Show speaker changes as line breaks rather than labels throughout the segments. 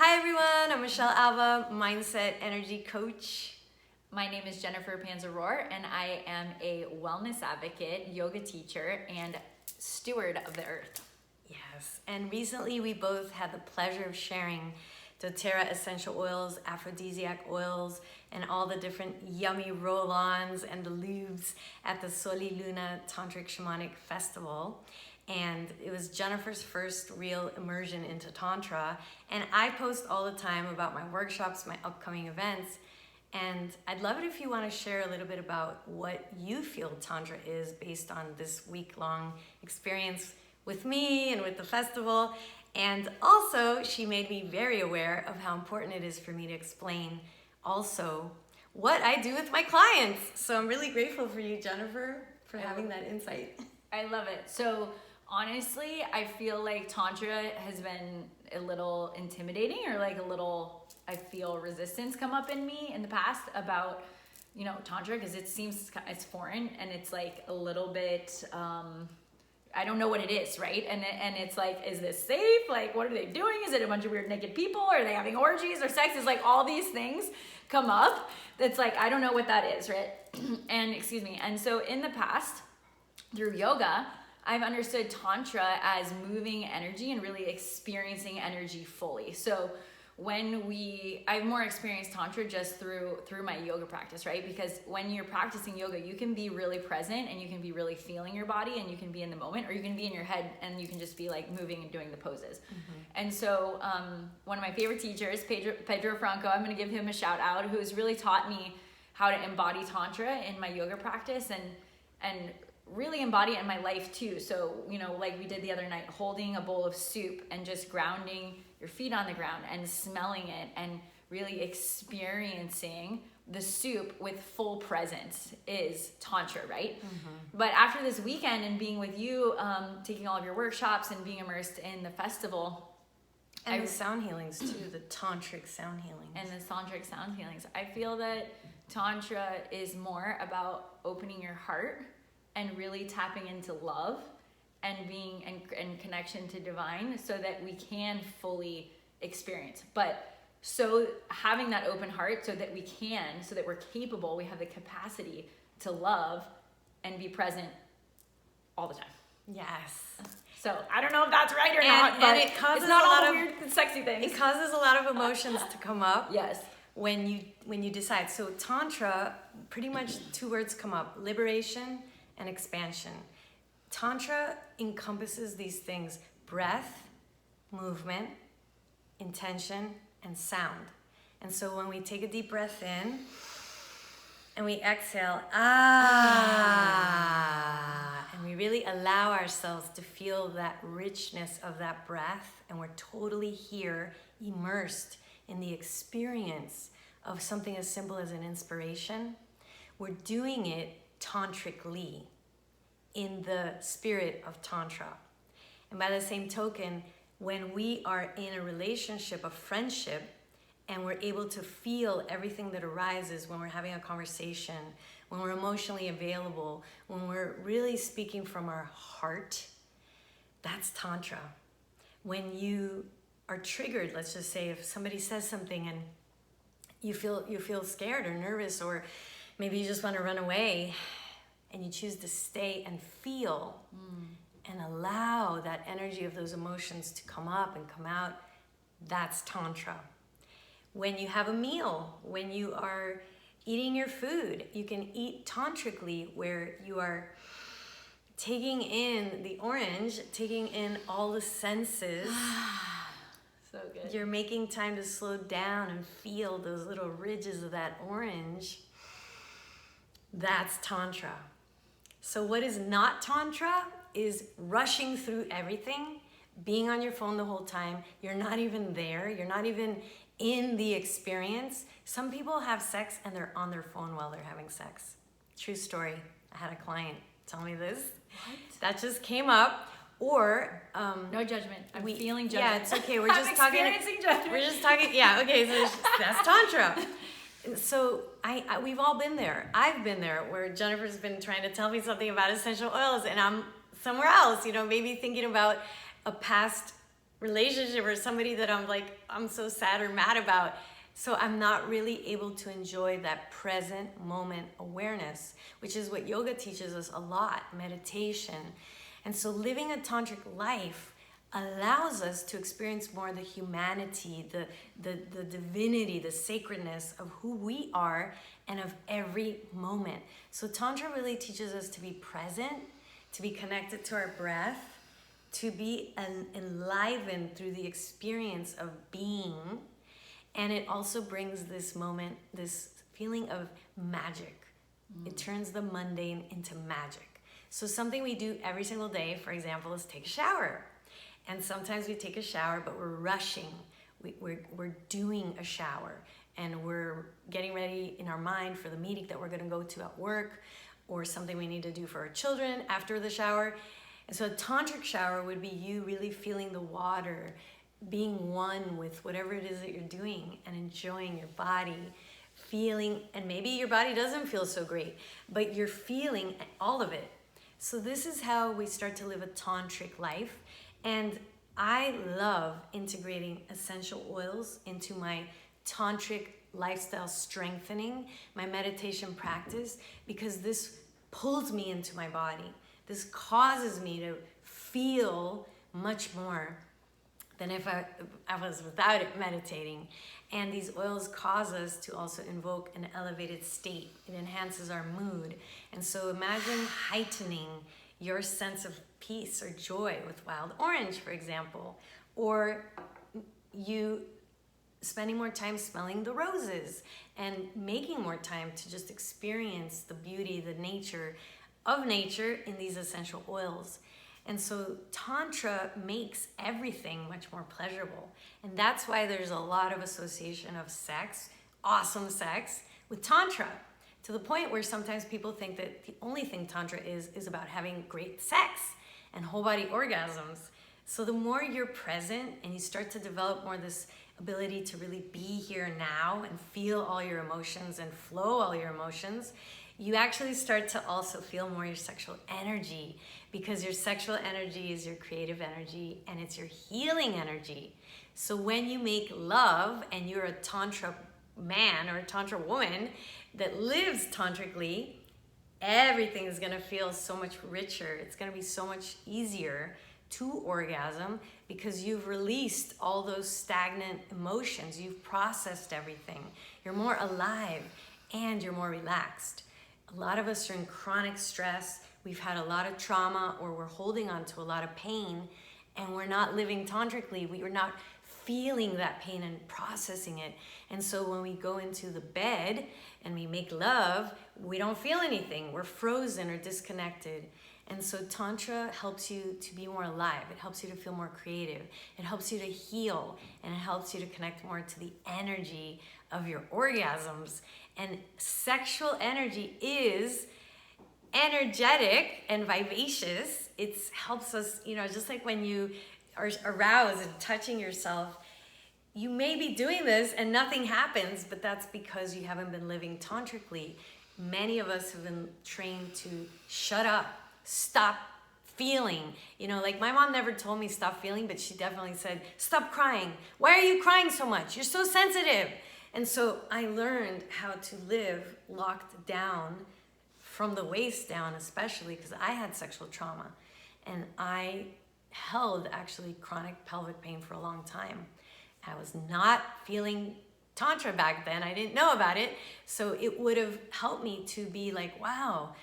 Hi everyone, I'm Michelle ALVA, Mindset Energy Coach.
My name is Jennifer Pansa Rohr, and I am a wellness advocate, yoga teacher, and steward of the earth.
Yes, and recently we both had the pleasure of sharing doTERRA essential oils, aphrodisiac oils, and all the different yummy roll-ons and the lubes at the Soli Luna Tantric Shamanic Festival. And it was Jennifer's first real immersion into Tantra. And I post all the time about my workshops, my upcoming events. And I'd love it if you want to share a little bit about what you feel Tantra is based on this week-long experience with me and with the festival. And also, she made me very aware of how important it is for me to explain also what I do with my clients. So I'm really grateful for you, Jennifer, for having that insight.
I love it. So honestly, I feel like Tantra has been a little intimidating, or like a little, I feel resistance come up in me in the past about, Tantra, because it seems it's foreign and it's like a little bit, I don't know what it is, right? And it's like, is this safe? Like, what are they doing? Is it a bunch of weird naked people? Are they having orgies or sex? It's like all these things come up. That's like, I don't know what that is, right? And so in the past, through yoga, I've understood Tantra as moving energy and really experiencing energy fully. So I've more experienced Tantra just through my yoga practice, right? Because when you're practicing yoga, you can be really present and you can be really feeling your body and you can be in the moment, or you can be in your head and you can just be like moving and doing the poses. Mm-hmm. And so one of my favorite teachers, Pedro Franco, I'm going to give him a shout out, who's really taught me how to embody Tantra in my yoga practice and really embody it in my life too. So, like we did the other night, holding a bowl of soup and just grounding your feet on the ground and smelling it and really experiencing the soup with full presence is Tantra, right? Mm-hmm. But after this weekend and being with you, taking all of your workshops and being immersed in the festival.
And the sound healings too, the tantric sound healings.
And the tantric sound healings. I feel that Tantra is more about opening your heart and really tapping into love and being and connection to divine so that we can fully experience. But so having that open heart so that we're capable, we have the capacity to love and be present all the time.
Yes.
So I don't know if that's right or not, but
it causes
it's not
a
all
lot
the
of
weird sexy things.
It causes a lot of emotions to come up.
Yes.
When you decide. So Tantra, pretty much two words come up: liberation and expansion. Tantra encompasses these things: breath, movement, intention, and sound. And so when we take a deep breath in and we exhale, and we really allow ourselves to feel that richness of that breath, and we're totally here, immersed in the experience of something as simple as an inspiration, we're doing it tantrically, in the spirit of Tantra. And by the same token, when we are in a relationship of friendship and we're able to feel everything that arises when we're having a conversation, when we're emotionally available, when we're really speaking from our heart, that's Tantra. When you are triggered, let's just say if somebody says something and you feel scared or nervous, or maybe you just want to run away, and you choose to stay and feel and allow that energy of those emotions to come up and come out, that's Tantra. When you have a meal, when you are eating your food, you can eat tantrically, where you are taking in the orange, taking in all the senses.
So good.
You're making time to slow down and feel those little ridges of that orange. That's Tantra. So what is not Tantra is rushing through everything, being on your phone the whole time. You're not even there. You're not even in the experience. Some people have sex and they're on their phone while they're having sex. True story. I had a client tell me this.
What?
That just came up. Or
no judgment. I'm feeling judgment.
Yeah, it's okay. We're just talking.
Experiencing judgment.
We're just talking. Yeah, okay. So that's Tantra. So we've all been there. I've been there, where Jennifer's been trying to tell me something about essential oils and I'm somewhere else, maybe thinking about a past relationship or somebody that I'm so sad or mad about. So I'm not really able to enjoy that present moment awareness, which is what yoga teaches us a lot, meditation. And so living a tantric life allows us to experience more the humanity, the divinity, the sacredness of who we are and of every moment. So Tantra really teaches us to be present, to be connected to our breath, to be enlivened through the experience of being. And it also brings this moment, this feeling of magic. It turns the mundane into magic. So something we do every single day, for example, is take a shower. And sometimes we take a shower, but we're rushing. We're doing a shower, and we're getting ready in our mind for the meeting that we're going to go to at work, or something we need to do for our children after the shower. And so a tantric shower would be you really feeling the water, being one with whatever it is that you're doing, and enjoying your body, feeling, and maybe your body doesn't feel so great, but you're feeling all of it. So this is how we start to live a tantric life. And I love integrating essential oils into my tantric lifestyle strengthening, my meditation practice, because this pulls me into my body. This causes me to feel much more than if I was without it meditating. And these oils cause us to also invoke an elevated state. It enhances our mood. And so imagine heightening your sense of peace or joy with wild orange, for example, or you spending more time smelling the roses and making more time to just experience the beauty, the nature of nature in these essential oils. And so Tantra makes everything much more pleasurable. And that's why there's a lot of association of sex, awesome sex, with Tantra, to the point where sometimes people think that the only thing Tantra is about having great sex and whole body orgasms. So the more you're present and you start to develop more this ability to really be here now and feel all your emotions and flow all your emotions, you actually start to also feel more your sexual energy, because your sexual energy is your creative energy and it's your healing energy. So when you make love and you're a Tantra man or a Tantra woman that lives tantrically, everything is going to feel so much richer. It's going to be so much easier to orgasm because you've released all those stagnant emotions. You've processed everything. You're more alive and you're more relaxed. A lot of us are in chronic stress. We've had a lot of trauma, or we're holding on to a lot of pain, and we're not living tantrically. We are not feeling that pain and processing it. And so when we go into the bed and we make love, we don't feel anything. We're frozen or disconnected. And so Tantra helps you to be more alive. It helps you to feel more creative. It helps you to heal, and it helps you to connect more to the energy of your orgasms. And sexual energy is energetic and vivacious. It helps us, just like when you are aroused and touching yourself, you may be doing this and nothing happens, but that's because you haven't been living tantrically. Many of us have been trained to shut up, stop feeling. Like my mom never told me stop feeling, but she definitely said, stop crying. Why are you crying so much? You're so sensitive. And so I learned how to live locked down from the waist down, especially because I had sexual trauma and I held actually chronic pelvic pain for a long time. I was not feeling Tantra back then. I didn't know about it. So it would have helped me to be like, wow,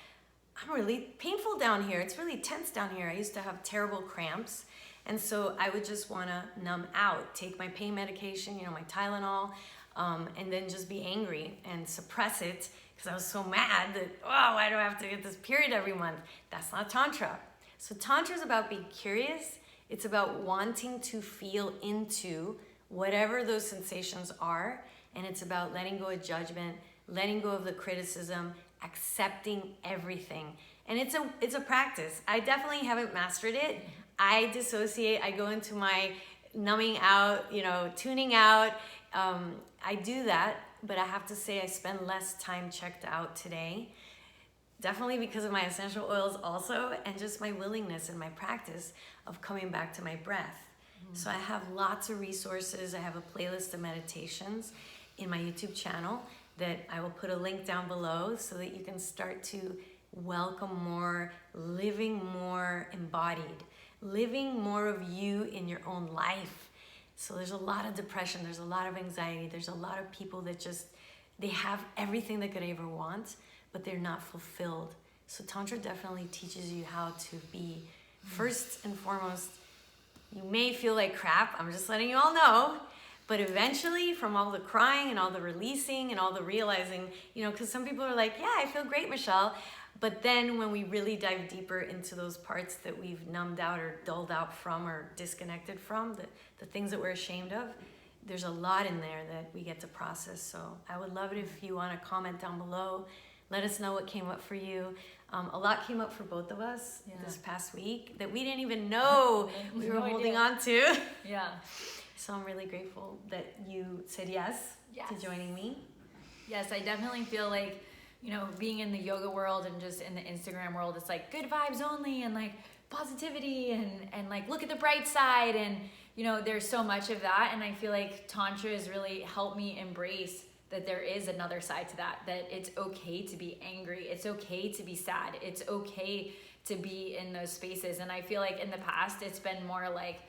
I'm really painful down here. It's really tense down here. I used to have terrible cramps. And so I would just want to numb out, take my pain medication, my Tylenol, and then just be angry and suppress it because I was so mad that, why do I have to get this period every month? That's not Tantra. So Tantra is about being curious. It's about wanting to feel into whatever those sensations are. And it's about letting go of judgment, letting go of the criticism, accepting everything. And it's a practice. I definitely haven't mastered it. I dissociate. I go into my numbing out, tuning out. I do that, but I have to say I spend less time checked out today. Definitely because of my essential oils also, and just my willingness and my practice of coming back to my breath. So I have lots of resources. I have a playlist of meditations in my YouTube channel that I will put a link down below so that you can start to welcome more, living more embodied, living more of you in your own life. So there's a lot of depression, there's a lot of anxiety, there's a lot of people that just, they have everything they could ever want, but they're not fulfilled. So Tantra definitely teaches you how to be, first and foremost, you may feel like crap, I'm just letting you all know, but eventually from all the crying and all the releasing and all the realizing, you know, because some people are like, yeah, I feel great, Michelle. But then when we really dive deeper into those parts that we've numbed out or dulled out from or disconnected from, the things that we're ashamed of, there's a lot in there that we get to process. So I would love it if you want to comment down below. Let us know what came up for you. A lot came up for both of us this past week that we didn't even know we were holding on to.
Yeah.
So I'm really grateful that you said yes to joining me.
Yes, I definitely feel like, you know, being in the yoga world and just in the Instagram world, it's like good vibes only and like positivity and like look at the bright side. And, you know, there's so much of that. And I feel like Tantra has really helped me embrace that there is another side to that it's okay to be angry. It's okay to be sad. It's okay to be in those spaces. And I feel like in the past, it's been more like,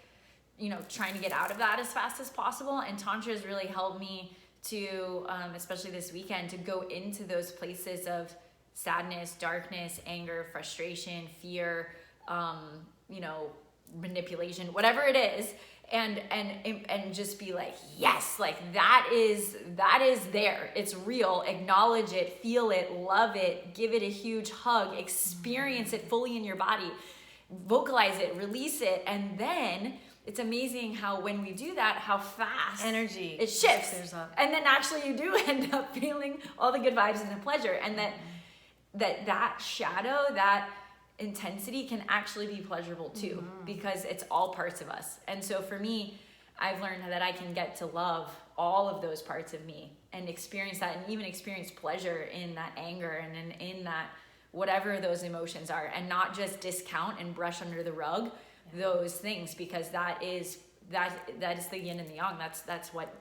you know, trying to get out of that as fast as possible. And Tantra has really helped me to, especially this weekend, to go into those places of sadness, darkness, anger, frustration, fear, you know, manipulation, whatever it is. And just be like, yes, like that is there. It's real. Acknowledge it, feel it, love it, give it a huge hug, experience it fully in your body, vocalize it, release it. And then it's amazing how when we do that, how fast
energy
it shifts. And then actually you do end up feeling all the good vibes and the pleasure. And that shadow, that intensity can actually be pleasurable too, because it's all parts of us. And so for me, I've learned that I can get to love all of those parts of me and experience that, and even experience pleasure in that anger and in that whatever those emotions are, and not just discount and brush under the rug those things, because that is the yin and the yang. That's what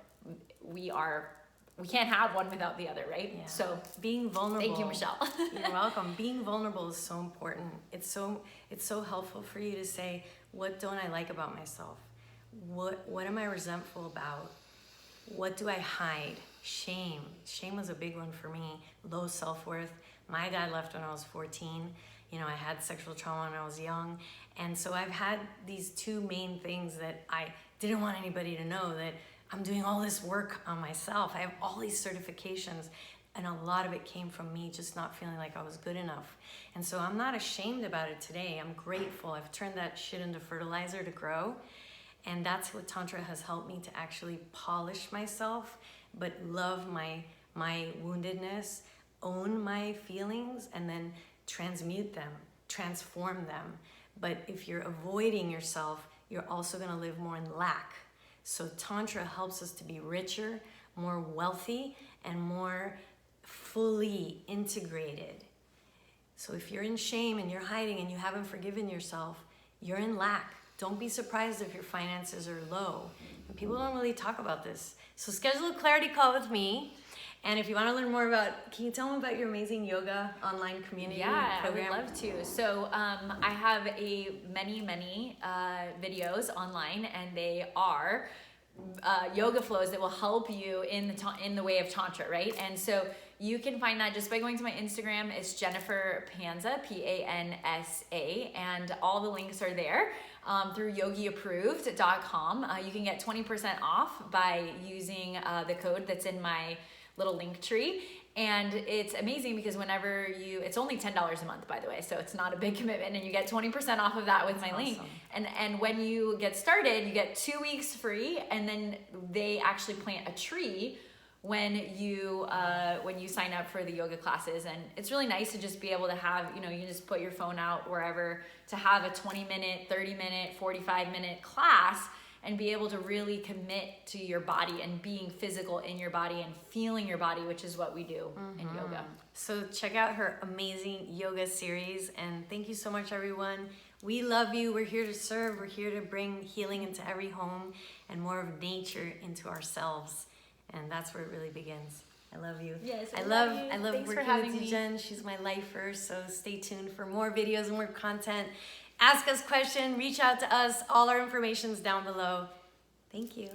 we are. We can't have one without the other, right?
Yeah.
So
being vulnerable.
Thank you, Michelle.
You're welcome. Being vulnerable is so important. It's so helpful for you to say, what don't I like about myself? What am I resentful about? What do I hide? Shame. Shame was a big one for me. Low self-worth. My dad left when I was 14. You know, I had sexual trauma when I was young. And so I've had these two main things that I didn't want anybody to know, that I'm doing all this work on myself. I have all these certifications, and a lot of it came from me just not feeling like I was good enough. And so I'm not ashamed about it today. I'm grateful. I've turned that shit into fertilizer to grow. And that's what Tantra has helped me to actually polish myself, but love my woundedness, own my feelings, and then transmute them, transform them. But if you're avoiding yourself, you're also gonna live more in lack. So Tantra helps us to be richer, more wealthy, and more fully integrated. So if you're in shame and you're hiding and you haven't forgiven yourself, you're in lack. Don't be surprised if your finances are low. And people don't really talk about this. So schedule a clarity call with me. And if you want to learn more about, can you tell them about your amazing yoga online community program?
I would love to. So I have many videos online, and they are yoga flows that will help you in the way of Tantra, right? And so you can find that just by going to my Instagram. It's Jennifer Pansa, Pansa, and all the links are there through yogiapproved.com. You can get 20% off by using the code that's in my little link tree. And it's amazing because whenever it's only $10 a month, by the way, so it's not a big commitment, and you get 20% off of that with my link. And when you get started, you get 2 weeks free, and then they actually plant a tree when you sign up for the yoga classes. And it's really nice to just be able to have, you can just put your phone out wherever, to have a 20-minute, 30-minute, 45-minute class and be able to really commit to your body and being physical in your body and feeling your body, which is what we do in yoga.
So check out her amazing yoga series, and thank you so much, everyone. We love you. We're here to serve. We're here to bring healing into every home and more of nature into ourselves. And that's where it really begins. I love you.
Yes,
I
I
love
love you.
I love
Thanks for
working
having
with you,
me.
Jen. She's my lifer, so stay tuned for more videos and more content. Ask us questions, reach out to us. All our information's down below. Thank you.